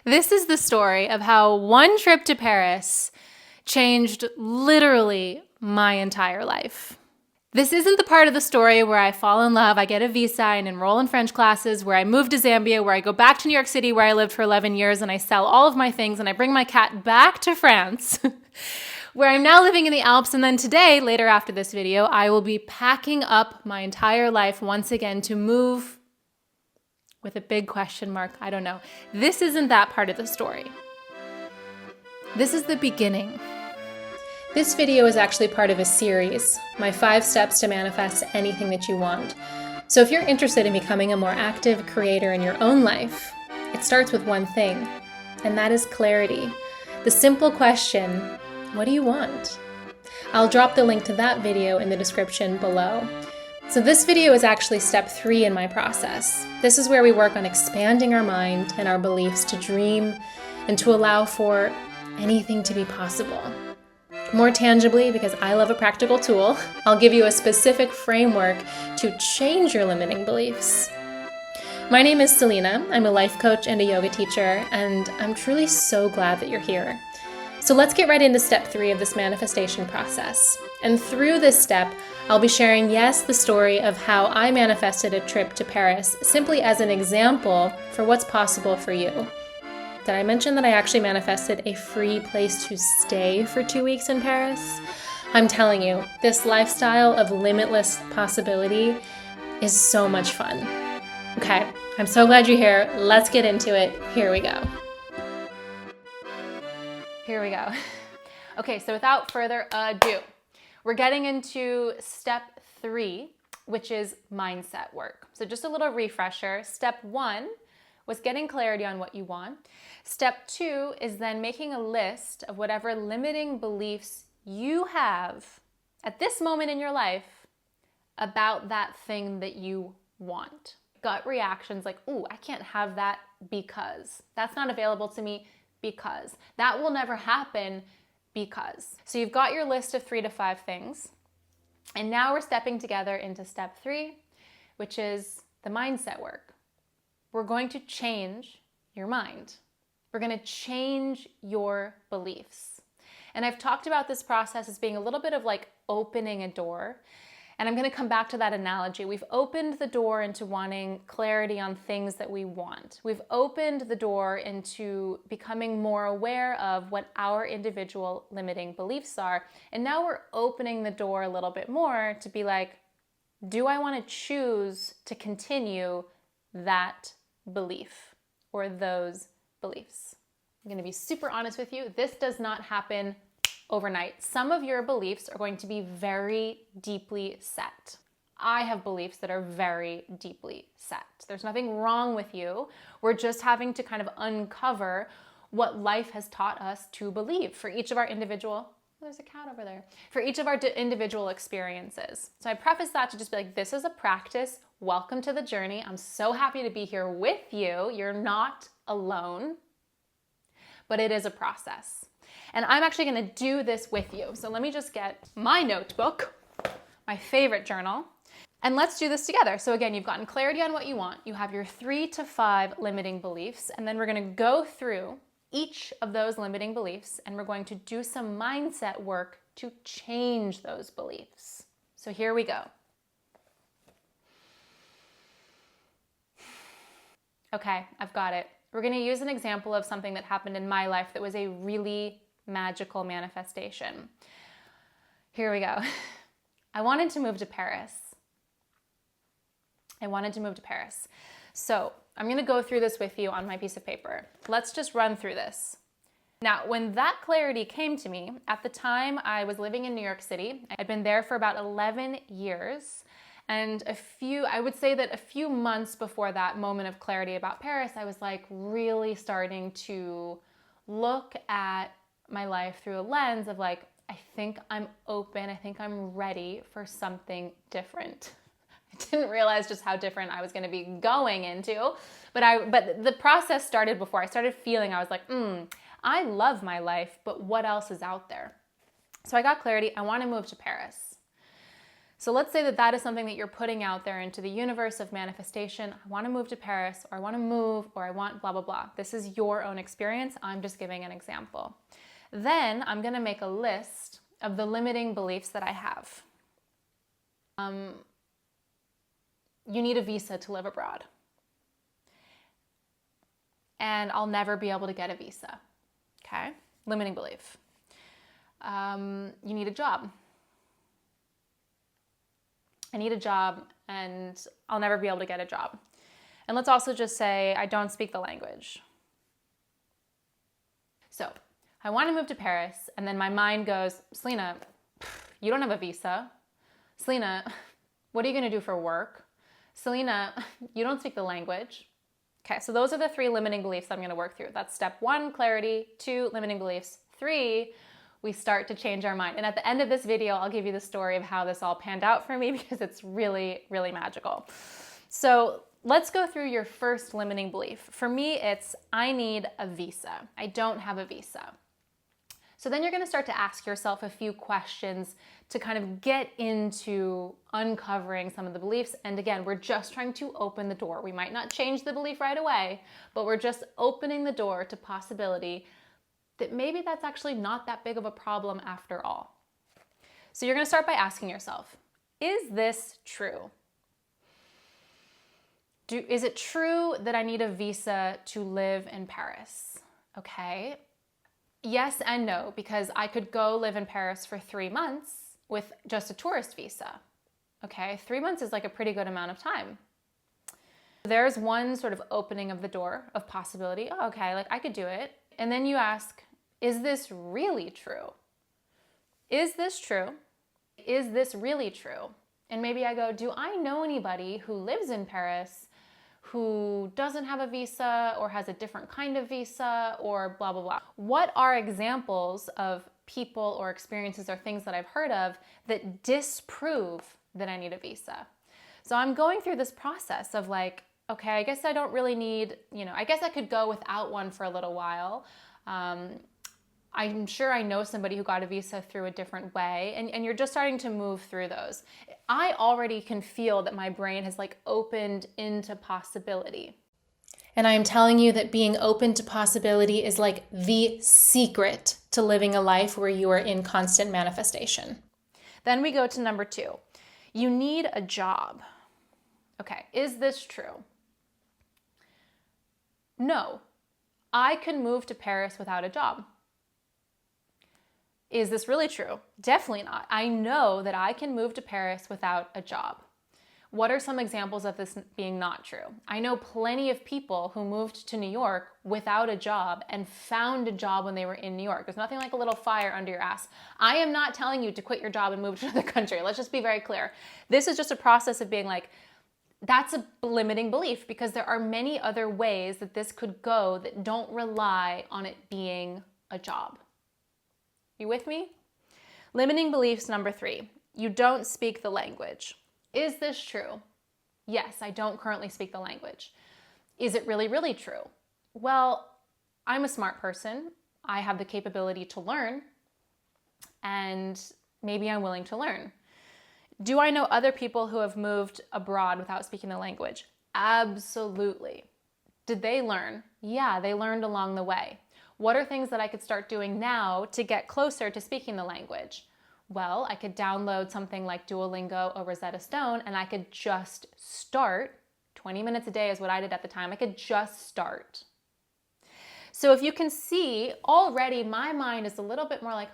This is the story of how one trip to Paris changed literally my entire life. This isn't the part of the story where I fall in love, I get a visa and enroll in French classes, where I move to Zambia, where I go back to New York City where I lived for 11 years and I sell all of my things and I bring my cat back to France, where I'm now living in the Alps. And then today, later after this video, I will be packing up my entire life once again to move with a big question mark. I don't know. This isn't that part of the story. This is the beginning. This video is actually part of a series, my 5 steps to manifest anything that you want. So if you're interested in becoming a more active creator in your own life, it starts with one thing, and that is clarity. The simple question, what do you want? I'll drop the link to that video in the description below. So this video is actually step 3 in my process. This is where we work on expanding our mind and our beliefs to dream and to allow for anything to be possible. More tangibly, because I love a practical tool, I'll give you a specific framework to change your limiting beliefs. My name is Selena. I'm a life coach and a yoga teacher, and I'm truly so glad that you're here. So let's get right into step 3 of this manifestation process. And through this step, I'll be sharing, yes, the story of how I manifested a trip to Paris simply as an example for what's possible for you. Did I mention that I actually manifested a free place to stay for 2 weeks in Paris? I'm telling you, this lifestyle of limitless possibility is so much fun. Okay, I'm so glad you're here. Let's get into it. Here we go. Here we go. Okay, so without further ado, we're getting into step 3, which is mindset work. So just a little refresher. Step 1 was getting clarity on what you want. Step 2 is then making a list of whatever limiting beliefs you have at this moment in your life about that thing that you want. Gut reactions like, ooh, I can't have that because. That's not available to me because. That will never happen because. So you've got your list of 3 to 5 things. And now we're stepping together into step 3, which is the mindset work. We're going to change your mind. We're going to change your beliefs. And I've talked about this process as being a little bit of like opening a door. And I'm going to come back to that analogy. We've opened the door into wanting clarity on things that we want. We've opened the door into becoming more aware of what our individual limiting beliefs are. And now we're opening the door a little bit more to be like, do I want to choose to continue that belief or those beliefs? I'm going to be super honest with you. This does not happen overnight. Some of your beliefs are going to be very deeply set. I have beliefs that are very deeply set. There's nothing wrong with you. We're just having to kind of uncover what life has taught us to believe for each of our individual, there's a cat over there, for each of our individual experiences. So I preface that to just be like, this is a practice. Welcome to the journey. I'm so happy to be here with you. You're not alone, but it is a process. And I'm actually going to do this with you. So let me just get my notebook, my favorite journal, and let's do this together. So again, you've gotten clarity on what you want. You have your 3 to 5 limiting beliefs, and then we're going to go through each of those limiting beliefs, and we're going to do some mindset work to change those beliefs. So here we go. Okay, I've got it. We're going to use an example of something that happened in my life that was a really magical manifestation. Here we go. I wanted to move to Paris. So I'm going to go through this with you on my piece of paper. Let's just run through this. Now, when that clarity came to me, at the time I was living in New York City. I'd been there for about 11 years. And I would say that a few months before that moment of clarity about Paris, I was like really starting to look at my life through a lens of like, I think I'm open. I think I'm ready for something different. I didn't realize just how different I was going to be going into, but the process started before I started feeling. I was like, I love my life, but what else is out there? So I got clarity. I want to move to Paris. So let's say that that is something that you're putting out there into the universe of manifestation. I want to move to Paris, or I want to move, or I want blah, blah, blah. This is your own experience. I'm just giving an example. Then I'm going to make a list of the limiting beliefs that I have. You need a visa to live abroad. And I'll never be able to get a visa. Okay? Limiting belief. You need a job. I need a job and I'll never be able to get a job. And let's also just say I don't speak the language. So I want to move to Paris, and then my mind goes, Selena, you don't have a visa. Selena, what are you going to do for work? Selena, you don't speak the language. Okay, so those are the 3 limiting beliefs I'm going to work through. That's step 1, clarity. 2, limiting beliefs. 3, we start to change our mind. And at the end of this video, I'll give you the story of how this all panned out for me, because it's really, really magical. So let's go through your first limiting belief. For me, it's I need a visa. I don't have a visa. So then you're going to start to ask yourself a few questions to kind of get into uncovering some of the beliefs. And again, we're just trying to open the door. We might not change the belief right away, but we're just opening the door to possibility that maybe that's actually not that big of a problem after all. So you're going to start by asking yourself, is this true? Is it true that I need a visa to live in Paris? Okay. Yes and no, because I could go live in Paris for 3 months with just a tourist visa. Okay, 3 months is like a pretty good amount of time. There's one sort of opening of the door of possibility. Oh, okay, like I could do it. And then you ask, is this really true? Is this true? Is this really true? And maybe I go, do I know anybody who lives in Paris who doesn't have a visa or has a different kind of visa or blah, blah, blah? What are examples of people or experiences or things that I've heard of that disprove that I need a visa? So I'm going through this process of like, okay, I guess I don't really need, I guess I could go without one for a little while. I'm sure I know somebody who got a visa through a different way, and you're just starting to move through those. I already can feel that my brain has like opened into possibility. And I am telling you that being open to possibility is like the secret to living a life where you are in constant manifestation. Then we go to number 2. You need a job. Okay, is this true? No, I can move to Paris without a job. Is this really true? Definitely not. I know that I can move to Paris without a job. What are some examples of this being not true? I know plenty of people who moved to New York without a job and found a job when they were in New York. There's nothing like a little fire under your ass. I am not telling you to quit your job and move to another country. Let's just be very clear. This is just a process of being like, that's a limiting belief, because there are many other ways that this could go that don't rely on it being a job. You with me? Limiting beliefs number 3. You don't speak the language. Is this true? Yes, I don't currently speak the language. Is it really, really true? Well, I'm a smart person. I have the capability to learn, and maybe I'm willing to learn. Do I know other people who have moved abroad without speaking the language? Absolutely. Did they learn? Yeah, they learned along the way. What are things that I could start doing now to get closer to speaking the language? Well, I could download something like Duolingo or Rosetta Stone, and I could just start. 20 minutes a day is what I did at the time. I could just start. So if you can see, already my mind is a little bit more like,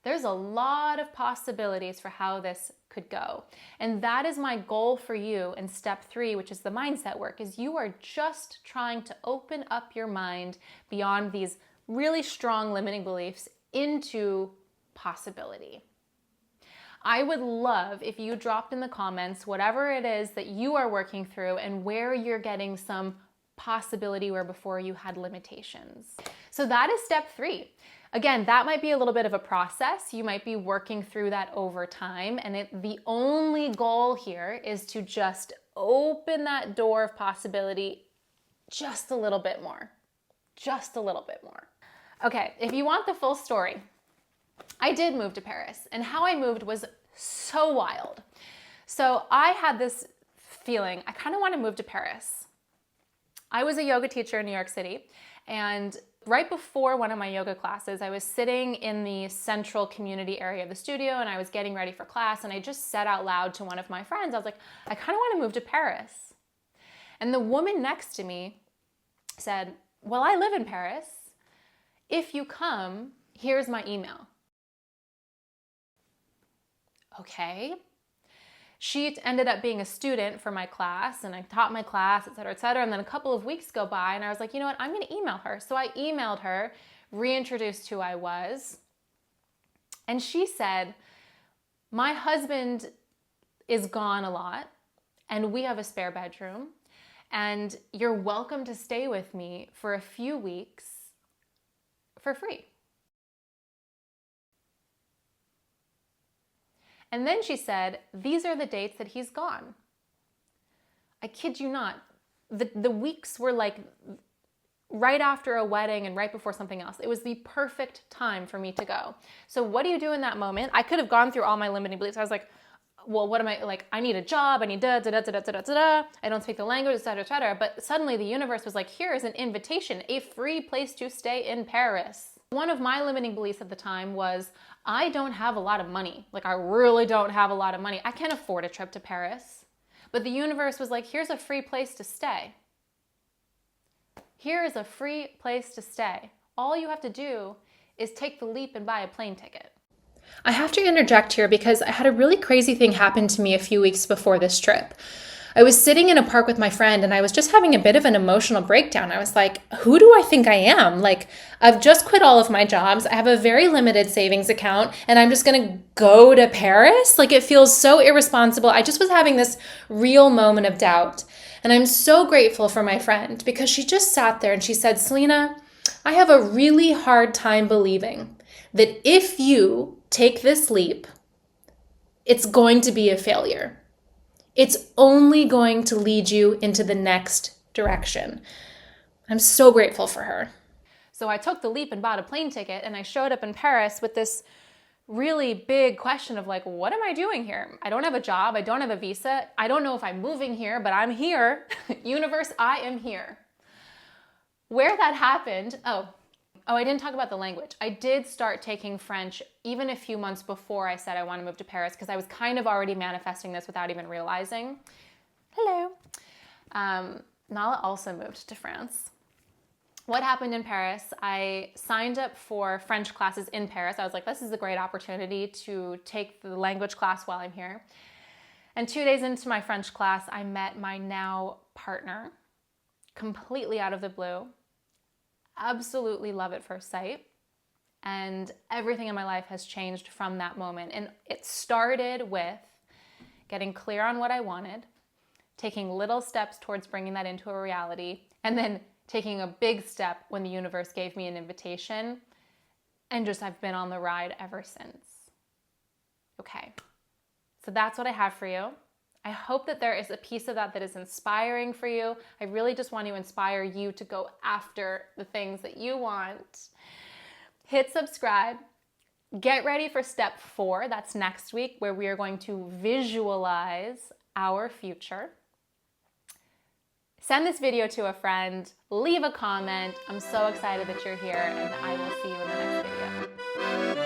there's a lot of possibilities for how this could go. And that is my goal for you in step 3, which is the mindset work, is you are just trying to open up your mind beyond these really strong limiting beliefs into possibility. I would love if you dropped in the comments whatever it is that you are working through and where you're getting some possibility where before you had limitations. So that is step 3. Again, that might be a little bit of a process. You might be working through that over time, and the only goal here is to just open that door of possibility just a little bit more. Just a little bit more. Okay, if you want the full story, I did move to Paris, and how I moved was So wild. So I had this feeling, I kind of want to move to Paris. I was a yoga teacher in New York City, and right before one of my yoga classes, I was sitting in the central community area of the studio and I was getting ready for class, and I just said out loud to one of my friends, I was like, I kind of want to move to Paris. And the woman next to me said, well, I live in Paris. If you come, here's my email. Okay. She ended up being a student for my class, and I taught my class, et cetera, and then a couple of weeks go by and I was like, you know what, I'm gonna email her. So I emailed her, reintroduced who I was, and she said, my husband is gone a lot and we have a spare bedroom, and you're welcome to stay with me for a few weeks for free. And then she said, these are the dates that he's gone. I kid you not. The weeks were like right after a wedding and right before something else. It was the perfect time for me to go. So what do you do in that moment? I could have gone through all my limiting beliefs. I was like, well, what am I, like, I need a job, I need I don't speak the language, et cetera. But suddenly the universe was like, here is an invitation, a free place to stay in Paris. One of my limiting beliefs at the time was, I don't have a lot of money. Like, I really don't have a lot of money. I can't afford a trip to Paris. But the universe was like, here's a free place to stay. Here is a free place to stay. All you have to do is take the leap and buy a plane ticket. I have to interject here because I had a really crazy thing happen to me a few weeks before this trip. I was sitting in a park with my friend and I was just having a bit of an emotional breakdown. I was like, who do I think I am? Like, I've just quit all of my jobs. I have a very limited savings account and I'm just going to go to Paris? Like, it feels so irresponsible. I just was having this real moment of doubt. And I'm so grateful for my friend because she just sat there and she said, Selena, I have a really hard time believing that if you take this leap, it's going to be a failure. It's only going to lead you into the next direction. I'm so grateful for her. So I took the leap and bought a plane ticket, and I showed up in Paris with this really big question of like, what am I doing here? I don't have a job. I don't have a visa. I don't know if I'm moving here, but I'm here. Universe, I am here. Where that happened, I didn't talk about the language. I did start taking French even a few months before I said I want to move to Paris because I was kind of already manifesting this without even realizing. Hello. Nala also moved to France. What happened in Paris? I signed up for French classes in Paris. I was like, this is a great opportunity to take the language class while I'm here. And 2 days into my French class, I met my now partner, completely out of the blue. Absolutely love at first sight. And everything in my life has changed from that moment. And it started with getting clear on what I wanted, taking little steps towards bringing that into a reality, and then taking a big step when the universe gave me an invitation. And just I've been on the ride ever since. Okay, so that's what I have for you. I hope that there is a piece of that is inspiring for you. I really just want to inspire you to go after the things that you want. Hit subscribe. Get ready for step 4. That's next week, where we are going to visualize our future. Send this video to a friend. Leave a comment. I'm so excited that you're here, and I will see you in the next video.